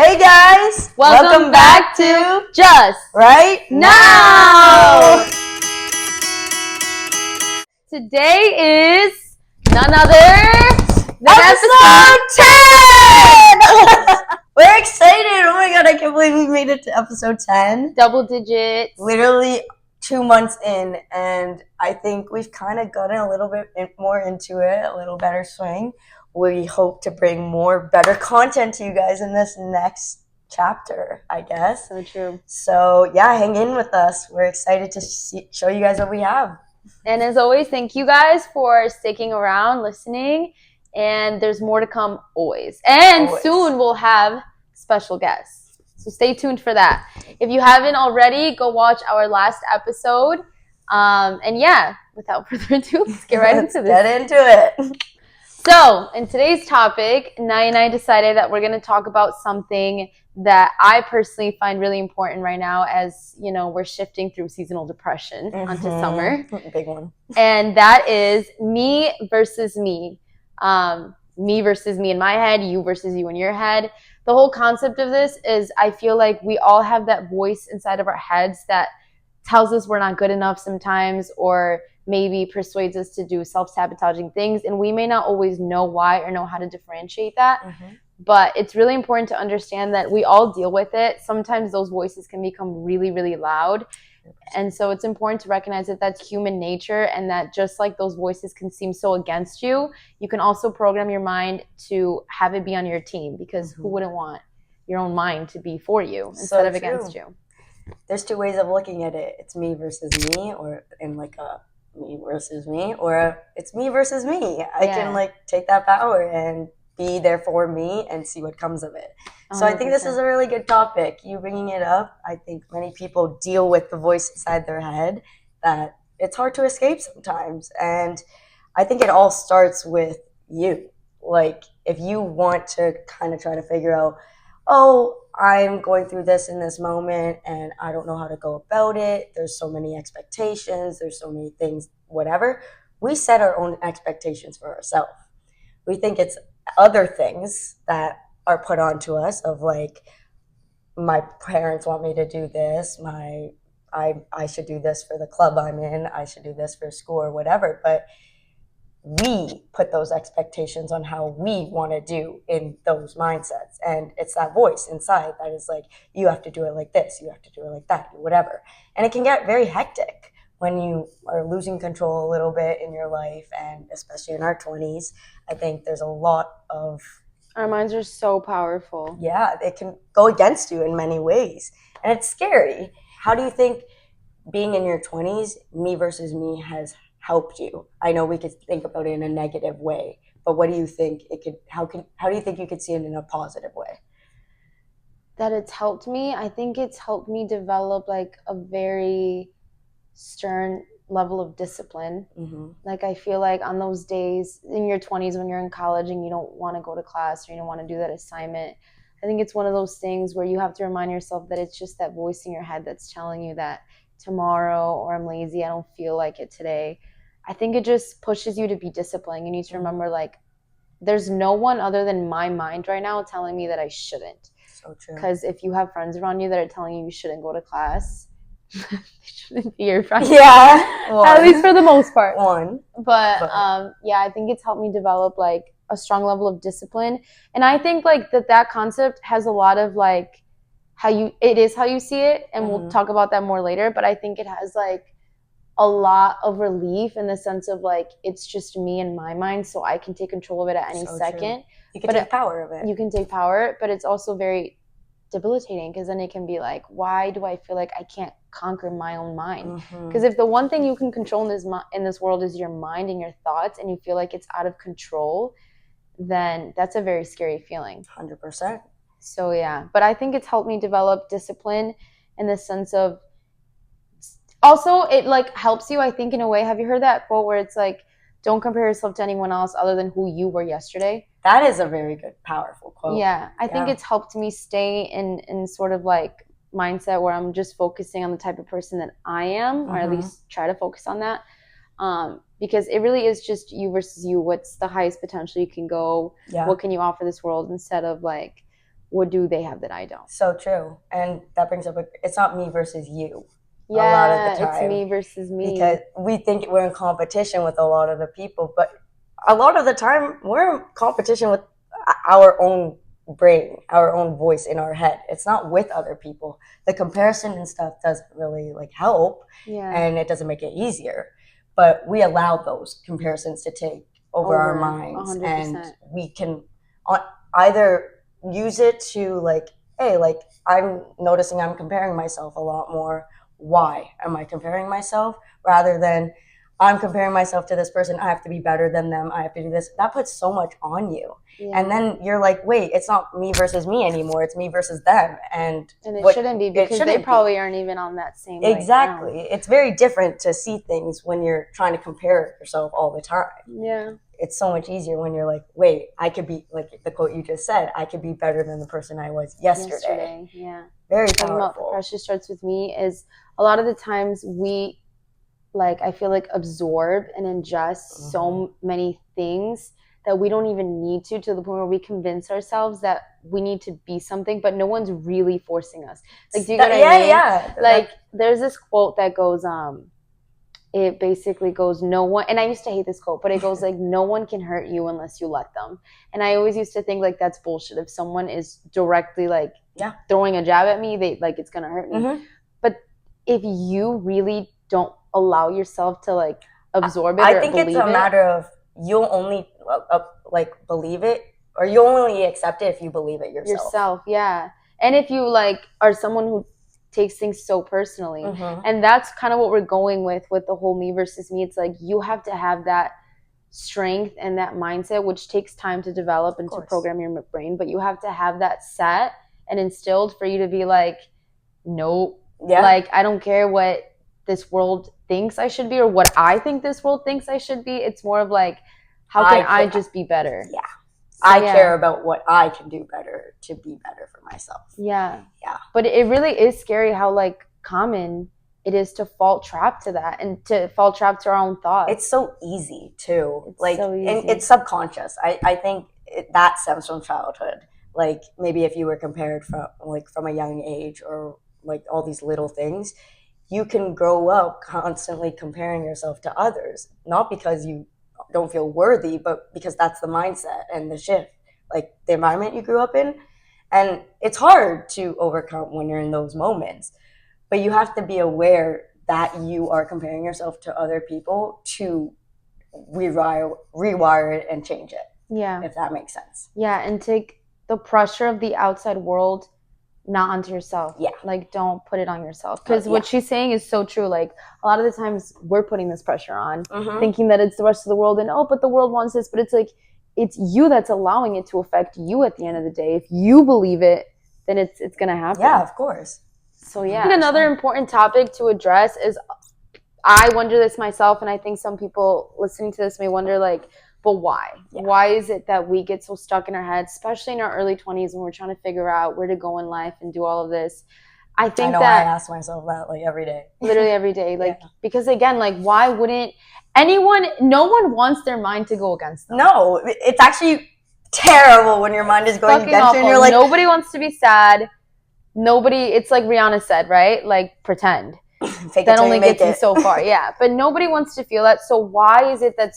Hey guys! Welcome back to Just Right Now! Today is none other than episode 10! We're excited! Oh my god, I can't believe we made it to episode 10. Double digits. Literally 2 months in, and I think we've kind of gotten a little bit more into it, a little better swing. We hope to bring more better content to you guys in this next chapter, I guess. So true. So yeah, hang in with us. We're excited to show you guys what we have. And as always, thank you guys for sticking around, listening. And there's more to come always. And soon we'll have special guests. So stay tuned for that. If you haven't already, go watch our last episode. And yeah, without further ado, let's get right into this. Get into it. So, in today's topic, Nai and I decided that we're going to talk about something that I personally find really important right now as, you know, we're shifting through seasonal depression onto summer. Big one. And that is me versus me. Me versus me in my head, you versus you in your head. The whole concept of this is I feel like we all have that voice inside of our heads that tells us we're not good enough sometimes, or maybe persuades us to do self-sabotaging things, and we may not always know why or know how to differentiate that. But it's really important to understand that we all deal with it. Sometimes those voices can become really, really loud. And so it's important to recognize that that's human nature, and that just like those voices can seem so against you, you can also program your mind to have it be on your team, because who wouldn't want your own mind to be for you instead of against you? There's two ways of looking at it. It's me versus me, or in like a me versus me, or it's me versus me. I can like take that power and be there for me and see what comes of it. 100%. So I think this is a really good topic. You bringing it up, I think many people deal with the voice inside their head that it's hard to escape sometimes. And I think it all starts with you. Like, if you want to kind of try to figure out, oh, I'm going through this in this moment and I don't know how to go about it. There's so many expectations. There's so many things, whatever. We set our own expectations for ourselves. We think it's other things that are put onto us of like, my parents want me to do this. I should do this for the club I'm in. I should do this for school or whatever. But we put those expectations on how we want to do in those mindsets. And it's that voice inside that is like, you have to do it like this, you have to do it like that, whatever. And it can get very hectic when you are losing control a little bit in your life, and especially in our 20s. I think there's a lot of... Our minds are so powerful. Yeah, it can go against you in many ways. And it's scary. How do you think being in your 20s, me versus me, has helped you? I know we could think about it in a negative way, but what do you think it could? How do you think you could see it in a positive way? That it's helped me. I think it's helped me develop like a very stern level of discipline. Like, I feel like on those days in your 20s when you're in college and you don't want to go to class or you don't want to do that assignment, I think it's one of those things where you have to remind yourself that it's just that voice in your head that's telling you that tomorrow, or I'm lazy, I don't feel like it today. I think it just pushes you to be disciplined. You need to remember, like, there's no one other than my mind right now telling me that I shouldn't. So true. Because if you have friends around you that are telling you shouldn't go to class, they shouldn't be your friends. Yeah. At least for the most part. But yeah, I think it's helped me develop like a strong level of discipline. And I think like that concept has a lot of like it is how you see it, and we'll talk about that more later, but I think it has like a lot of relief in the sense of like, it's just me and my mind, so I can take control of it at any second. You can take power of it. You can take power, but it's also very debilitating, because then it can be like, why do I feel like I can't conquer my own mind? Because if the one thing you can control in this world is your mind and your thoughts, and you feel like it's out of control, then that's a very scary feeling. 100%. So yeah, but I think it's helped me develop discipline in the sense of, also it like helps you, I think, in a way. Have you heard that quote where it's like, don't compare yourself to anyone else other than who you were yesterday? That is a very good, powerful quote. Yeah, I think it's helped me stay in sort of like mindset where I'm just focusing on the type of person that I am, or at least try to focus on that. Because it really is just you versus you. What's the highest potential you can go? Yeah. What can you offer this world, instead of like what do they have that I don't? So true. And that brings up, it's not me versus you. Yeah, a lot of the time. It's me versus me. Because we think we're in competition with a lot of the people, but a lot of the time we're in competition with our own brain, our own voice in our head. It's not with other people. The comparison and stuff doesn't really like help, and it doesn't make it easier. But we allow those comparisons to take over our minds, 100%. And we can either use it to like, hey, like I'm noticing I'm comparing myself a lot more. Why am I comparing myself? Rather than I'm comparing myself to this person, I have to be better than them, I have to do this. That puts so much on you. And then you're like, wait, it's not me versus me anymore, it's me versus them. And it shouldn't be, because they probably aren't even on that same exactly. It's very different to see things when you're trying to compare yourself all the time. Yeah. It's so much easier when you're like, wait, I could be, like the quote you just said, I could be better than the person I was yesterday. Yeah. Very powerful. Pressure starts with me is a lot of the times we, like, I feel like absorb and ingest so many things that we don't even need to the point where we convince ourselves that we need to be something, but no one's really forcing us. Like, do you get what I mean? Yeah. Like, there's this quote that goes, it basically goes, no one, and I used to hate this quote, but it goes like, no one can hurt you unless you let them. And I always used to think like that's bullshit. If someone is directly like throwing a jab at me, they like, it's gonna hurt me. But if you really don't allow yourself to like absorb it, I think it's a matter of you'll only like believe it, or you'll only accept it if you believe it yourself. Yeah. And if you like are someone who takes things so personally, and that's kind of what we're going with the whole me versus me. It's like you have to have that strength and that mindset, which takes time to develop and to program your brain, but you have to have that set and instilled for you to be like, nope, like I don't care what this world thinks I should be or what I think this world thinks I should be. It's more of like, how can I just be better? Yeah. So, I care about what I can do better to be better for myself. Yeah. But it really is scary how like common it is to fall trap to that and to fall trap to our own thoughts. It's so easy too. It's like so easy. And it's subconscious. I think that stems from childhood. Like maybe if you were compared from a young age or like all these little things, you can grow up constantly comparing yourself to others, not because you don't feel worthy, but because that's the mindset and the shift, like the environment you grew up in. And it's hard to overcome when you're in those moments, but you have to be aware that you are comparing yourself to other people to rewire it and change it. Yeah. If that makes sense. Yeah. And take the pressure of the outside world not onto yourself. Yeah. Like, don't put it on yourself. Because what she's saying is so true. Like, a lot of the times we're putting this pressure on, thinking that it's the rest of the world and, but the world wants this. But it's like, it's you that's allowing it to affect you at the end of the day. If you believe it, then it's going to happen. Yeah, of course. So, yeah. I think another important topic to address is, I wonder this myself, and I think some people listening to this may wonder, like, but why? Yeah. Why is it that we get so stuck in our heads, especially in our early 20s when we're trying to figure out where to go in life and do all of this? I think I ask myself that like every day. Literally every day. Like, because again, like, why wouldn't no one wants their mind to go against them. No, it's actually terrible when your mind is going against you and you're like, nobody wants to be sad. It's like Rihanna said, right? Like, pretend. That only gets you so far. Yeah. But nobody wants to feel that. So why is it that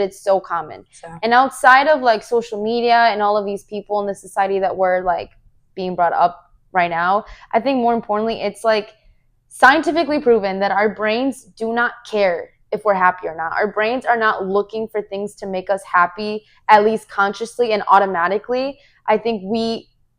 it's so common? Sure. And outside of like social media and all of these people in the society that we're like being brought up right now, I think more importantly, it's like scientifically proven that our brains do not care if we're happy or not. Our brains are not looking for things to make us happy, at least consciously and automatically. I think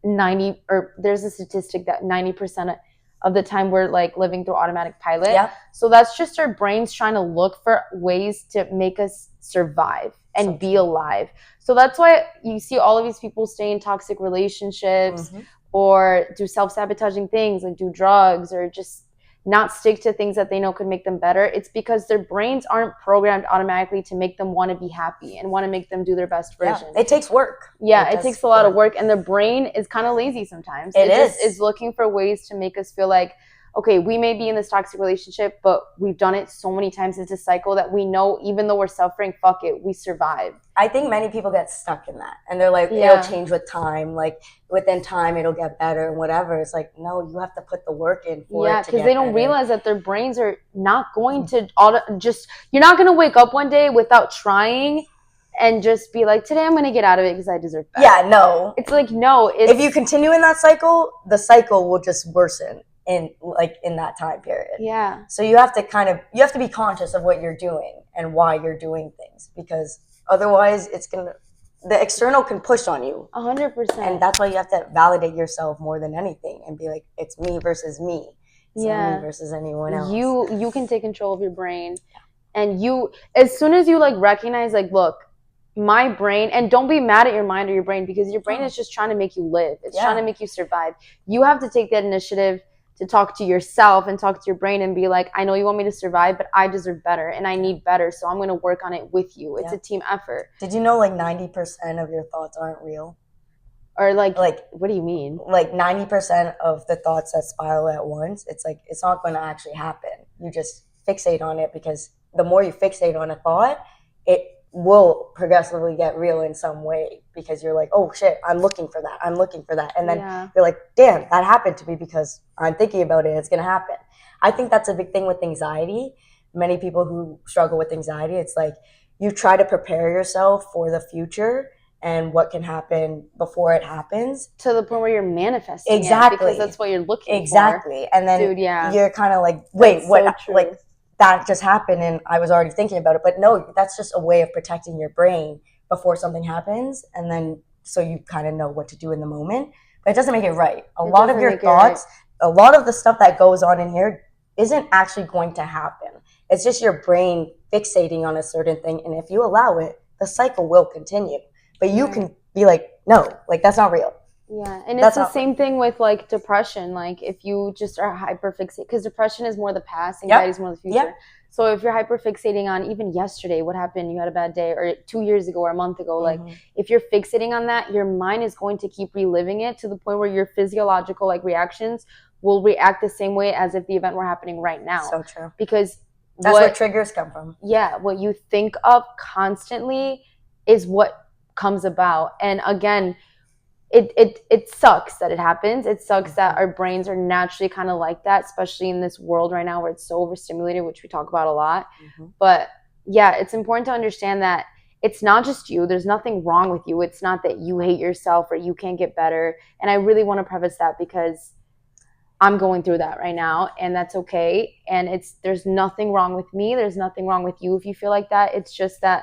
there's a statistic that 90% of the time we're like living through automatic pilot. Yeah. So that's just our brains trying to look for ways to make us survive and be alive. So that's why you see all of these people stay in toxic relationships or do self-sabotaging things, like do drugs or just not stick to things that they know could make them better. It's because their brains aren't programmed automatically to make them want to be happy and want to make them do their best version. Yeah, it takes work. Yeah, it takes a lot of work, and the brain is kind of lazy sometimes. It is. Just is looking for ways to make us feel like, okay, we may be in this toxic relationship, but we've done it so many times. It's a cycle that we know, even though we're suffering, fuck it, we survive. I think many people get stuck in that, and they're like, Yeah. it'll change with time. Like within time, it'll get better and whatever. It's like, no, you have to put the work in for it to get because they don't better. realize that their brains are not going to just. You're not going to wake up one day without trying and just be like, today I'm going to get out of it because I deserve better. Yeah, no. It's like, no. If you continue in that cycle, the cycle will just worsen in that time period. Yeah. So you have to be conscious of what you're doing and why you're doing things, because otherwise the external can push on you 100%. And that's why you have to validate yourself more than anything and be like, it's me versus me. It's not me versus anyone else. You can take control of your brain. And you, as soon as you like recognize, like, look, my brain, and don't be mad at your mind or your brain, because your brain is just trying to make you live. It's trying to make you survive. You have to take that initiative to talk to yourself and talk to your brain and be like, I know you want me to survive, but I deserve better and I need better. So I'm going to work on it with you. It's a team effort. Did you know like 90% of your thoughts aren't real? Or like, what do you mean? Like 90% of the thoughts that spiral at once, it's like, it's not going to actually happen. You just fixate on it, because the more you fixate on a thought, it will progressively get real in some way, because you're like, oh shit, I'm looking for that. And then you're like, damn, that happened to me because I'm thinking about it. It's going to happen. I think that's a big thing with anxiety. Many people who struggle with anxiety, it's like you try to prepare yourself for the future and what can happen before it happens. To the point where you're manifesting it, because that's what you're looking for. And then you're kind of like, wait, what? Like, that just happened and I was already thinking about it. But no, that's just a way of protecting your brain before something happens. And then so you kind of know what to do in the moment. But it doesn't make it right. A lot of your thoughts, a lot of the stuff that goes on in here isn't actually going to happen. It's just your brain fixating on a certain thing. And if you allow it, the cycle will continue. But you can be like, no, like that's not real. Yeah, and it's the same thing with like depression. Like if you just are hyperfixated, because depression is more the past, anxiety is more the future. So if you're hyperfixating on even yesterday, what happened, you had a bad day, or 2 years ago or a month ago, like if you're fixating on that, your mind is going to keep reliving it to the point where your physiological like reactions will react the same way as if the event were happening right now. So true. Because that's where triggers come from. Yeah, what you think of constantly is what comes about. And again, it sucks that it happens. It sucks that our brains are naturally kind of like that, especially in this world right now where it's so overstimulated, which we talk about a lot. But yeah, it's important to understand that it's not just you. There's nothing wrong with you. It's not that you hate yourself or you can't get better. And I really want to preface that, because I'm going through that right now, and that's okay. And there's nothing wrong with me. There's nothing wrong with you if you feel like that. It's just that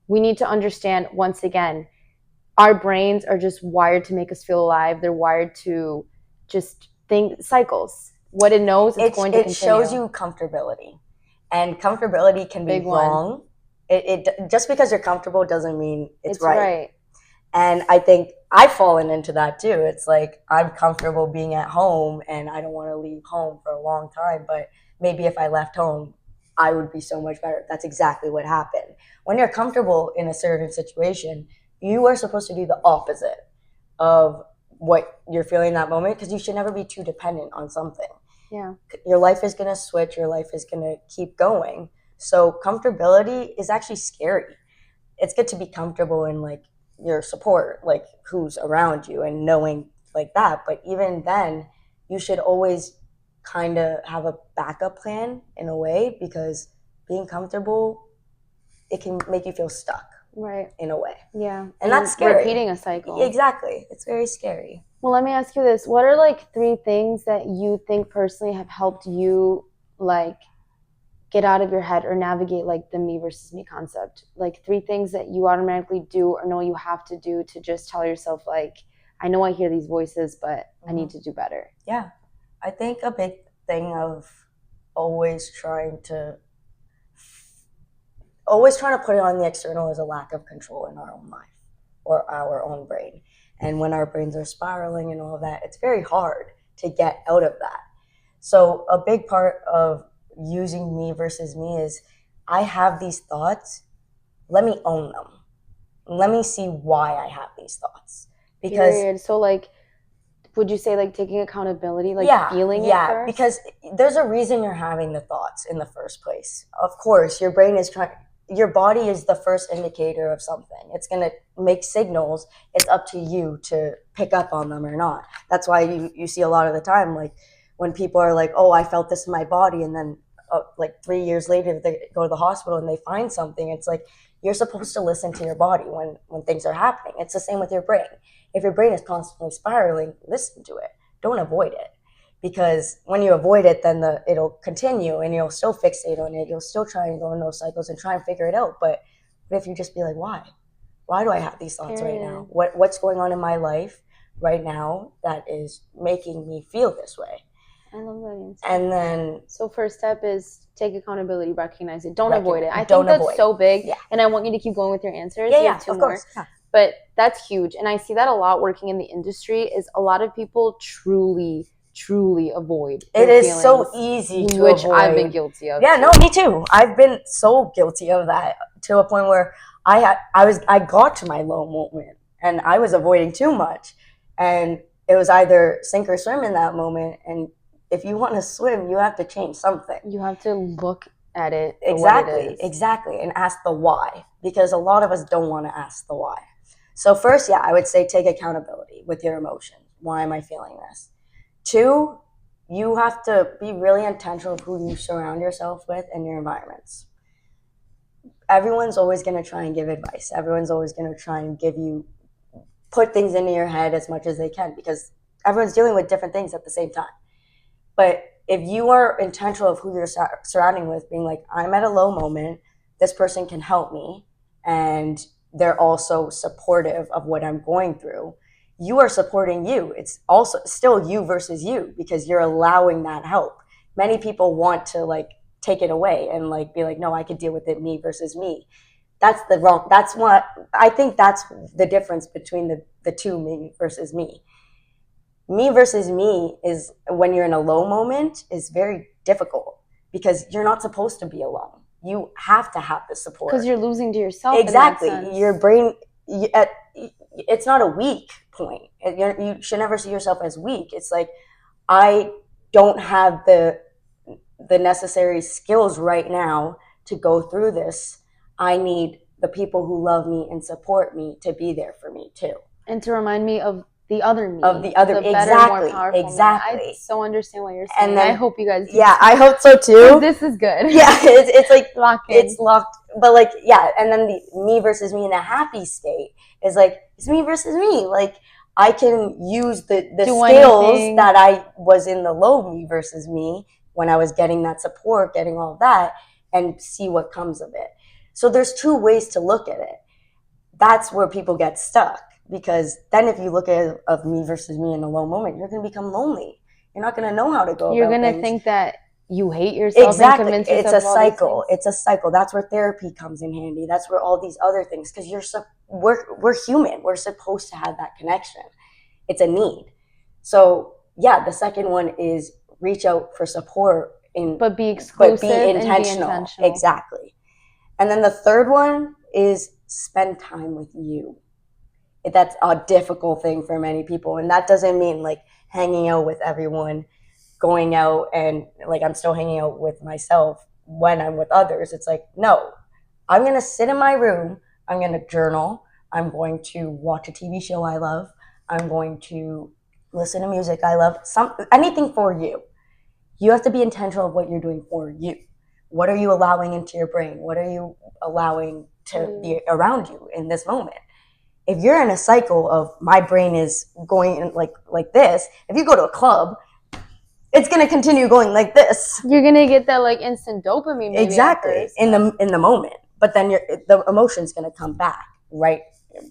we need to understand, once again, our brains are just wired to make us feel alive. They're wired to just think cycles. What it knows, it's going to continue. It shows you comfortability. And comfortability can be wrong. It just because you're comfortable doesn't mean it's right. And I think I've fallen into that too. It's like I'm comfortable being at home and I don't want to leave home for a long time. But maybe if I left home, I would be so much better. That's exactly what happened. When you're comfortable in a certain situation, you are supposed to do the opposite of what you're feeling in that moment, because you should never be too dependent on something. Yeah. Your life is going to switch. Your life is going to keep going. So comfortability is actually scary. It's good to be comfortable in like your support, like who's around you and knowing like that. But even then, you should always kind of have a backup plan in a way, because being comfortable, it can make you feel stuck. Right. In a way. Yeah. And that's scary. Repeating a cycle. Exactly. It's very scary. Well, let me ask you this. What are like 3 things that you think personally have helped you like get out of your head or navigate like the me versus me concept? Like 3 things that you automatically do or know you have to do to just tell yourself like, I know I hear these voices, but I need to do better. Yeah. I think a big thing of always trying to put it on the external is a lack of control in our own life or our own brain. And when our brains are spiraling and all of that, it's very hard to get out of that. So a big part of using me versus me is I have these thoughts. Let me own them. Let me see why I have these thoughts. Because so like would you say like taking accountability, like feeling it Yeah, first? because there's a reason you're having the thoughts in the first place. Of course, your brain is trying. Your body is the first indicator of something. It's gonna make signals. It's up to you to pick up on them or not. That's why you see a lot of the time, like when people are like, "Oh, I felt this in my body," and then like 3 years later they go to the hospital and they find something. It's like you're supposed to listen to your body when things are happening. It's the same with your brain. If your brain is constantly spiraling, listen to it. Don't avoid it, because when you avoid it, then it'll continue and you'll still fixate on it. You'll still try and go in those cycles and try and figure it out. But if you just be like, why do I have these thoughts right now? What's going on in my life right now that is making me feel this way? I love that answer. And then, so first step is take accountability, recognize it, don't avoid it. I think that's so big, and I want you to keep going with your answers. Yeah, you have two of more. course. Yeah. But that's huge, and I see that a lot working in the industry. Is a lot of people truly avoid. It is so easy to which avoid. I've been guilty of. Yeah, no, me too. I've been so guilty of that to a point where I got to my low moment and I was avoiding too much, and it was either sink or swim in that moment. And if you want to swim, you have to change something. You have to look at it for exactly, what it is. Exactly, and ask the why, because a lot of us don't want to ask the why. So first, I would say take accountability with your emotions. Why am I feeling this? 2, you have to be really intentional of who you surround yourself with and your environments. Everyone's always going to try and give advice. Everyone's always going to try and put things into your head as much as they can, because everyone's dealing with different things at the same time. But if you are intentional of who you're surrounding with, being like, I'm at a low moment, this person can help me, and they're also supportive of what I'm going through, you are supporting you. It's also still you versus you, because you're allowing that help. Many people want to like take it away and like be like, no, I could deal with it, me versus me. That's what I think. That's the difference between the two, me versus me. Me versus me is when you're in a low moment is very difficult, because you're not supposed to be alone. You have to have the support, because you're losing to yourself. Exactly. Your brain, it's not a weak point. You should never see yourself as weak. It's like, I don't have the necessary skills right now to go through this. I need the people who love me and support me to be there for me too, and to remind me of the other me, of the other, better, exactly, more powerful exactly. Me. I so understand what you're saying. And then, I hope you guys do. I hope so too. This is good. Yeah, it's like locked in. It's locked, but like and then the me versus me in a happy state is like, it's me versus me. Like, I can use the skills that I was in the low me versus me when I was getting that support, getting all that, and see what comes of it. So there's 2 ways to look at it. That's where people get stuck, because then if you look at it of me versus me in a low moment, you're going to become lonely. You're not going to know how to go. You're going to think that you hate yourself. Exactly. And convince yourself. It's a cycle. It's a cycle. That's where therapy comes in handy. That's where all these other things, because we're human. We're supposed to have that connection. It's a need. So the second one is reach out for support, but be exclusive, but be intentional. Exactly. And then the third one is spend time with you. That's a difficult thing for many people, and that doesn't mean like hanging out with everyone, going out and like I'm still hanging out with myself when I'm with others. It's like, no, I'm going to sit in my room. I'm going to journal. I'm going to watch a TV show I love. I'm going to listen to music I love. Anything for you. You have to be intentional of what you're doing for you. What are you allowing into your brain? What are you allowing to be around you in this moment? If you're in a cycle of my brain is going like this, if you go to a club, it's going to continue going like this. You're going to get that like instant dopamine. Maybe exactly. In the moment. But then the emotion's going to come back right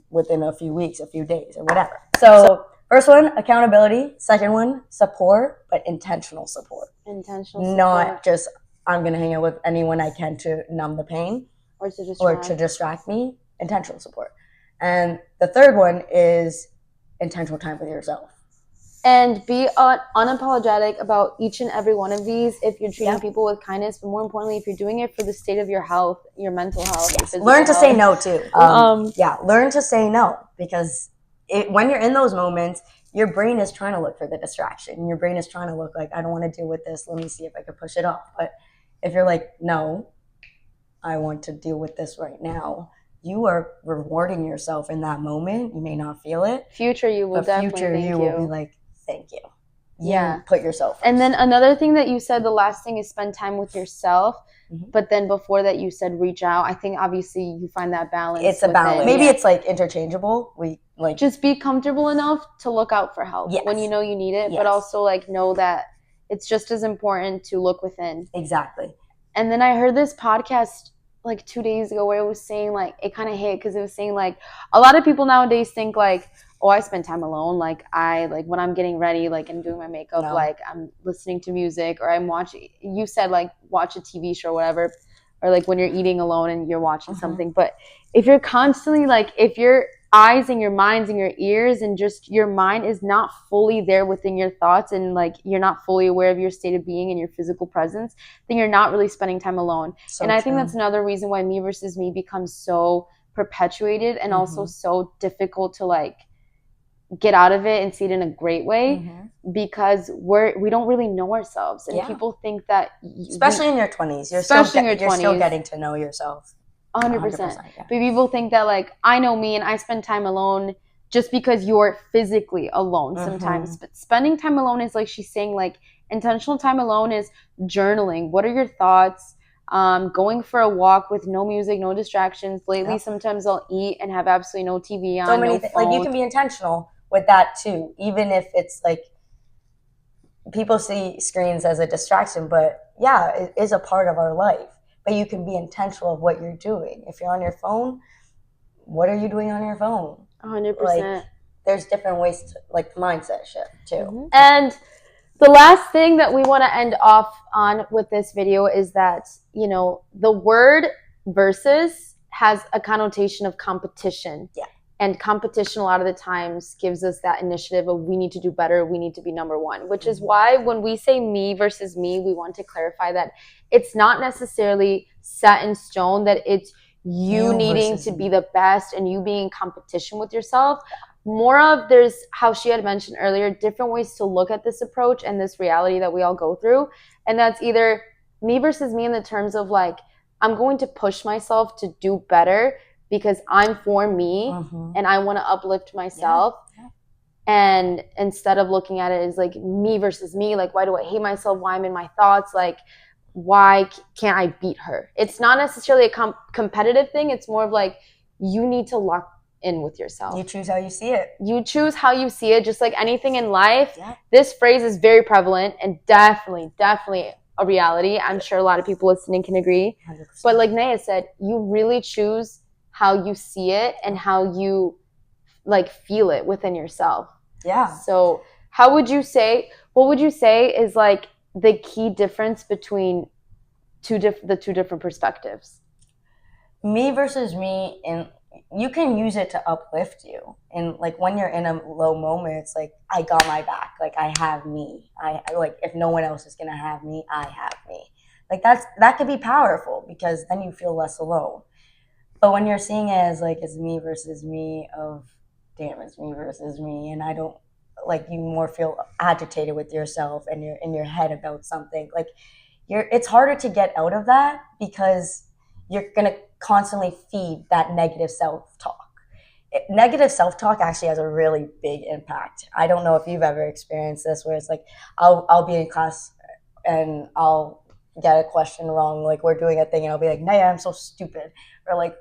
within a few weeks, a few days, or whatever. So first one, accountability. Second one, support, but intentional support. Intentional support. Not just, I'm going to hang out with anyone I can to numb the pain or to distract me. Intentional support. And the third one is intentional time with yourself. And be unapologetic about each and every one of these if you're treating people with kindness, but more importantly, if you're doing it for the state of your health, your mental health. Yes. Learn to say no too. Learn to say no, because when you're in those moments, your brain is trying to look for the distraction. Your brain is trying to look like, I don't want to deal with this. Let me see if I can push it off. But if you're like, no, I want to deal with this right now, you are rewarding yourself in that moment. You may not feel it. Future you will definitely future thank you will be like, thank you. Yeah. Put yourself first. And then another thing that you said, the last thing is spend time with yourself. Mm-hmm. But then before that you said reach out. I think obviously you find that balance. It's a balance. Maybe it's like interchangeable. We like just be comfortable enough to look out for help when you know you need it, but also like know that it's just as important to look within. Exactly. And then I heard this podcast like 2 days ago where it was saying like, it kind of hit because it was saying like a lot of people nowadays think like, oh, I spend time alone. Like I like when I'm getting ready, like and doing my makeup, like I'm listening to music or I'm watching, you said like watch a TV show or whatever, or like when you're eating alone and you're watching something. But if you're constantly like, if your eyes and your minds and your ears and just your mind is not fully there within your thoughts and like you're not fully aware of your state of being and your physical presence, then you're not really spending time alone. And I think that's another reason why Me Versus Me becomes so perpetuated and also so difficult to like get out of it and see it in a great way because we don't really know ourselves, and people think that especially in your 20s, you're still getting to know yourself. 100%. But people think that like I know me and I spend time alone just because you're physically alone sometimes. But spending time alone is like she's saying like intentional time alone is journaling. What are your thoughts? Going for a walk with no music, no distractions. Lately, sometimes I'll eat and have absolutely no TV on. So many things. Like you can be intentional with that too, even if it's like people see screens as a distraction, but yeah, it is a part of our life. But you can be intentional of what you're doing. If you're on your phone, what are you doing on your phone? 100%. Like, there's different ways to, like, mindset shift too. And the last thing that we want to end off on with this video is that, you know, the word versus has a connotation of competition. Yeah. And competition a lot of the times gives us that initiative of we need to do better, we need to be number one, which is why when we say me versus me, we want to clarify that it's not necessarily set in stone, that it's you needing to be the best and you being in competition with yourself. More of there's how she had mentioned earlier, different ways to look at this approach and this reality that we all go through. And that's either me versus me in the terms of like, I'm going to push myself to do better because I'm for me and I want to uplift myself. Yeah. And instead of looking at it as like me versus me, like why do I hate myself? Why I'm in my thoughts? Like why can't I beat her? It's not necessarily a competitive thing. It's more of like you need to lock in with yourself. You choose how you see it. You choose how you see it, just like anything in life. Yeah. This phrase is very prevalent and definitely a reality. I'm sure a lot of people listening can agree. 100%. But like Naya said, you really choose how you see it and how you like feel it within yourself. Yeah. So what would you say is like the key difference between the two different perspectives? Me versus me, and you can use it to uplift you. And like when you're in a low moment, it's like, I got my back. Like I have me. I like, if no one else is going to have me, I have me. Like that could be powerful because then you feel less alone. But when you're seeing it as like it's me versus me of, damn, it's me versus me, and I don't, like you more feel agitated with yourself and you're in your head about something, like it's harder to get out of that because you're going to constantly feed that negative self-talk. Negative self-talk actually has a really big impact. I don't know if you've ever experienced this where it's like I'll be in class and I'll get a question wrong, like we're doing a thing and I'll be like, Naya, I'm so stupid, or like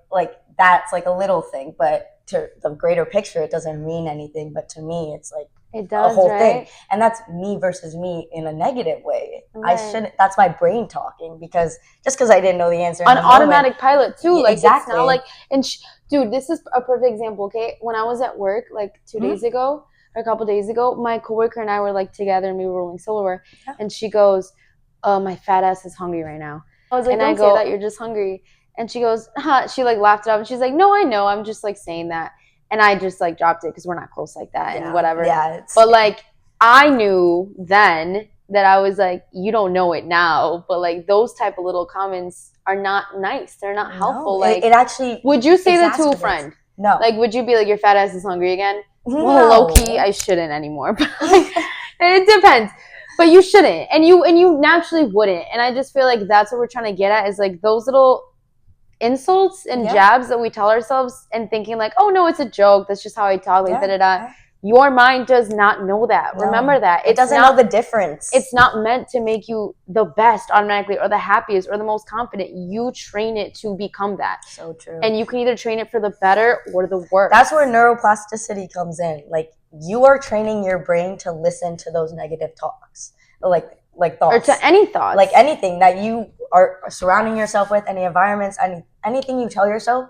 that's like a little thing, but to the greater picture it doesn't mean anything, but to me it's like it does, a whole right? thing. And that's me versus me in a negative way. Right. That's my brain talking, because just because I didn't know the answer on automatic pilot too, like exactly. It's not like, and dude, this is a perfect example. Okay, when I was at work like 2 days ago or a couple days ago, my coworker and I were like together and we were rolling silverware, and she goes, oh, my fat ass is hungry right now. I was like, don't say that, you're just hungry. And she goes, she like laughed it up and she's like, no, I know, I'm just like saying that. And I just like dropped it because we're not close like that and whatever. Yeah, but like I knew then that I was like, you don't know it now, but like those type of little comments are not nice. They're not helpful. No, like it actually. Would you say that to a friend? No. Like, would you be like, your fat ass is hungry again? Well, low key, I shouldn't anymore. But it depends. But you shouldn't, and you naturally wouldn't. And I just feel like that's what we're trying to get at, is like those little insults and jabs that we tell ourselves and thinking like, oh no, it's a joke. That's just how I talk. Like da-da-da. Your mind does not know that. No. Remember that. It doesn't know the difference. It's not meant to make you the best automatically or the happiest or the most confident. You train it to become that. So true. And you can either train it for the better or the worse. That's where neuroplasticity comes in. Like, you are training your brain to listen to those negative talks. Like thoughts. Or to any thoughts. Like anything that you are surrounding yourself with, any environments, anything you tell yourself,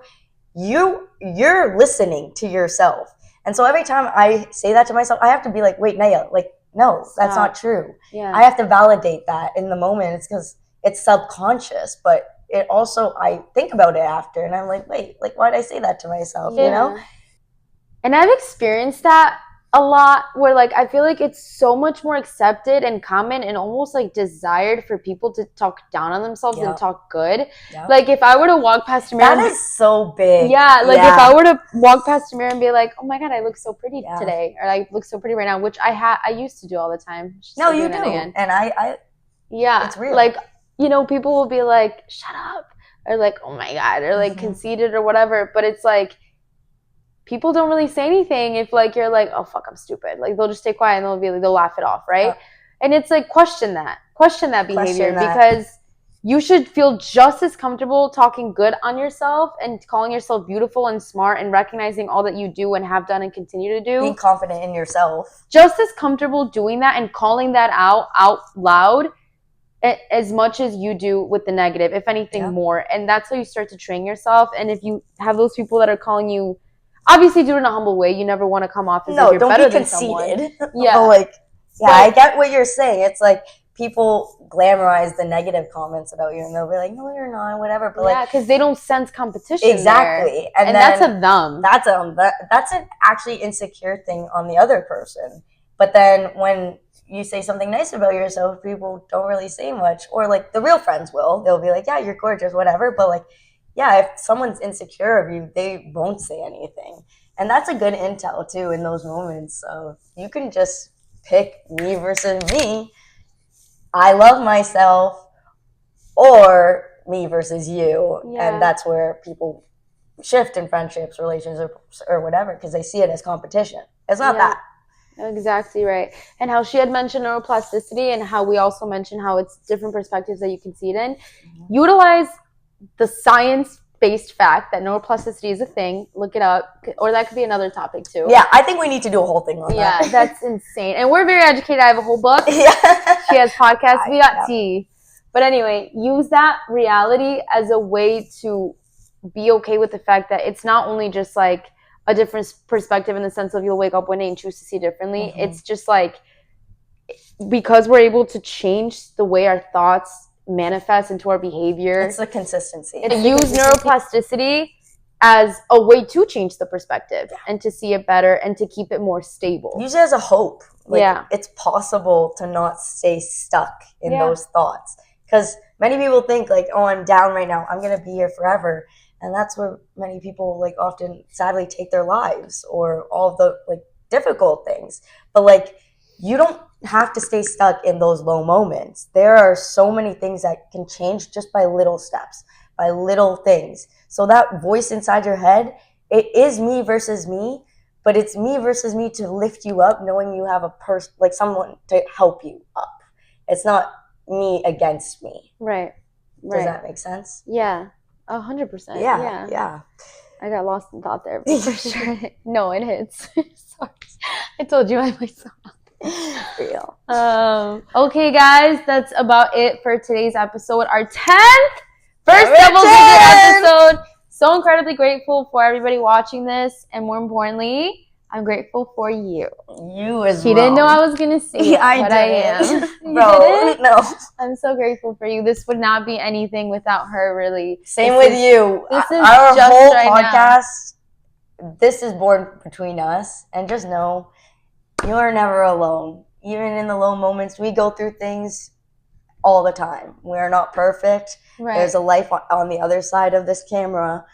you're listening to yourself. And so every time I say that to myself, I have to be like, wait, Naya, like, no, that's not true. Yeah. I have to validate that in the moment. It's because it's subconscious, but it also, I think about it after and I'm like, wait, like, why'd I say that to myself, you know? And I've experienced that a lot, where like I feel like it's so much more accepted and common and almost like desired for people to talk down on themselves and talk good. Like if I were to walk past a mirror, that is so big. Yeah, like if I were to walk past a mirror and be like, oh my god, I look so pretty today, or I look so pretty right now, which I used to do all the time. No, you do, and I it's real. Like, you know, people will be like, shut up, or like, oh my god, or like conceited or whatever, but it's like, people don't really say anything if like you're like, oh fuck, I'm stupid. Like they'll just stay quiet and they'll laugh it off, right? And it's like, question that behavior, because you should feel just as comfortable talking good on yourself and calling yourself beautiful and smart and recognizing all that you do and have done and continue to do. Being confident in yourself. Just as comfortable doing that and calling that out loud as much as you do with the negative, if anything more. And that's how you start to train yourself. And if you have those people that are calling you, obviously do it in a humble way. You never want to come off as if you're better than someone. No, don't be conceited. Yeah. But like, I get what you're saying. It's like people glamorize the negative comments about you and they'll be like, no, you're not, whatever. But because they don't sense competition. Exactly. There. And that's a them. That's an actually insecure thing on the other person. But then when you say something nice about yourself, people don't really say much. Or like the real friends will. They'll be like, yeah, you're gorgeous, whatever. But like, yeah, if someone's insecure of you, they won't say anything. And that's a good intel, too, in those moments. So you can just pick me versus me. I love myself, or me versus you. Yeah. And that's where people shift in friendships, relationships, or whatever, because they see it as competition. It's not that. Exactly right. And how she had mentioned neuroplasticity, and how we also mentioned how it's different perspectives that you can see it in. Utilize the science-based fact that neuroplasticity is a thing. Look it up, or that could be another topic too. Yeah, I think we need to do a whole thing on that. Yeah, that's insane. And we're very educated. I have a whole book. She has podcasts. We got tea. But anyway, use that reality as a way to be okay with the fact that it's not only just like a different perspective in the sense of you'll wake up one day and choose to see differently. It's just like, because we're able to change the way our thoughts manifest into our behavior. It's the consistency. Use neuroplasticity as a way to change the perspective and to see it better and to keep it more stable. Use it as a hope. Like, it's possible to not stay stuck in those thoughts. Because many people think like, oh, I'm down right now, I'm going to be here forever. And that's where many people like often sadly take their lives, or all the like difficult things. But like, you don't have to stay stuck in those low moments. There are so many things that can change just by little steps, by little things. So that voice inside your head, it is me versus me, but it's me versus me to lift you up, knowing you have a person, like someone to help you up. It's not me against me. Right. Does that make sense? Yeah. 100%. Yeah. I got lost in thought there, but for sure. No, it hits. Sorry. I told you I myself. Real. Okay, guys, that's about it for today's episode. Our 10th first double-digit episode. So incredibly grateful for everybody watching this, and more importantly, I'm grateful for you. You as well. She didn't know I was gonna say it, but I am. Bro, no. I'm so grateful for you. This would not be anything without her, really. Same with you. This is our just whole right podcast. Now. This is born between us, and just know you are never alone. Even in the low moments, we go through things all the time. We are not perfect. Right. There's a life on the other side of this camera,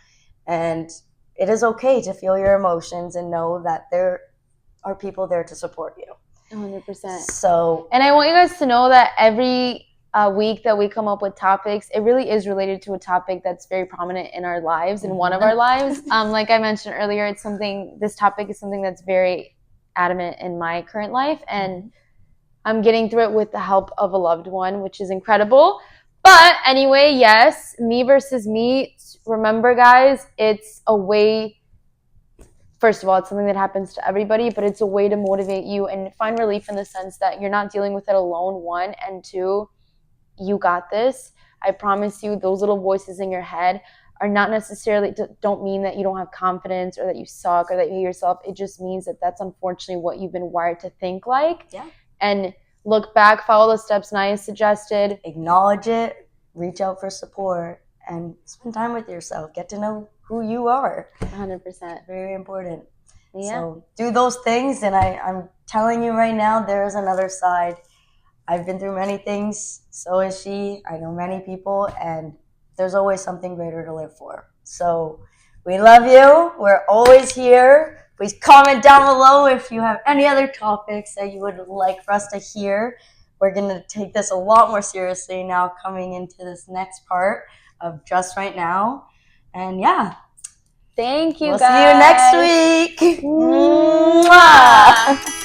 and it is okay to feel your emotions and know that they're are people there to support you. 100%. So, and I want you guys to know that every week that we come up with topics, it really is related to a topic that's very prominent in our lives, in one of our lives. Like I mentioned earlier, this topic is something that's very adamant in my current life, and I'm getting through it with the help of a loved one, which is incredible. But anyway, yes, me versus me. Remember, guys, it's a way. First of all, it's something that happens to everybody, but it's a way to motivate you and find relief in the sense that you're not dealing with it alone, one, and two, you got this. I promise you, those little voices in your head are not necessarily, don't mean that you don't have confidence or that you suck or that you hate yourself. It just means that that's unfortunately what you've been wired to think like. Yeah. And look back, follow the steps Naya suggested. Acknowledge it, reach out for support, and spend time with yourself. Get to know who you are. 100%. Very important. Yeah. So do those things, and I'm telling you right now, there is another side. I've been through many things, so is she. I know many people, and there's always something greater to live for. So we love you. We're always here. Please comment down below if you have any other topics that you would like for us to hear. We're going to take this a lot more seriously now coming into this next part of Just Right Now. And yeah. Thank you, we'll guys. See you next week. Mwah!